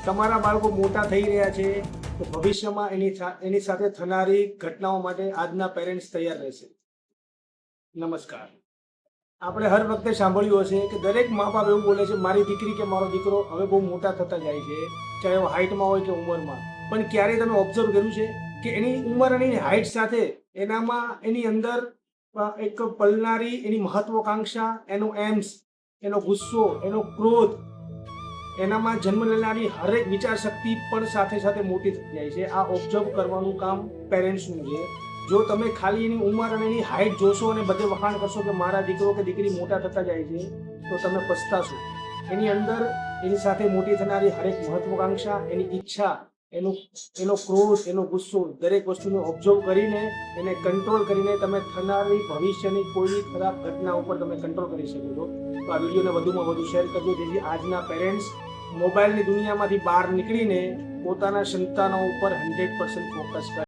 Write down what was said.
તમારા બાળકો મોટા થઈ રહ્યા છે તો ભવિષ્યમાં એની સાથે થનારી ઘટનાઓ માટે આજના પેરેન્ટ્સ તૈયાર રહેશે. નમસ્કાર. આપણે હર વખતે સાંભળ્યું હશે કે દરેક મા બાપ એવું બોલે છે, મારી દીકરી કે મારો દીકરો હવે બહુ મોટા થતા જાય છે, ચાહે હાઇટમાં હોય કે ઉંમરમાં. પણ ક્યારેય તમે ઓબ્ઝર્વ કર્યું છે કે એની ઉંમર અને એની હાઇટ સાથે એની અંદર એક પલનારી એની મહત્વાકાંક્ષા, એનો એમ્સ, એનો ગુસ્સો, એનો ક્રોધ, એનામાં જન્મ લેનારી હરેક વિચાર શક્તિ પણ સાથે સાથે મોટી થઈ જાય છે. આ ઓબ્ઝર્વ કરવાનું કામ પેરેન્ટ્સનું છે. જો તમે ખાલી એની ઉંમર અને એની હાઇટ જોશો અને બધે વખાણ કરશો કે મારા દીકરો કે દીકરી મોટા થતા જાય છે, તો તમે પછતાશો. એની અંદર એની સાથે મોટી થનારી હરેક મહત્વાકાંક્ષા, એની ઈચ્છા, એનો ક્રોધ, એનો ગુસ્સો, દરેક વસ્તુને ઓબ્ઝર્વ કરીને એને કંટ્રોલ કરીને તમે થનારી ભવિષ્યની કોઈ ખરાબ ઘટના ઉપર તમે કંટ્રોલ કરી શકો છો. તો આ વિડીયોને વધુમાં વધુ શેર કરજો, જેથી આજના પેરેન્ટ્સ મોબાઈલની દુનિયામાંથી બહાર નીકળીને પોતાના સંતાનો ઉપર 100% ફોકસ કરે.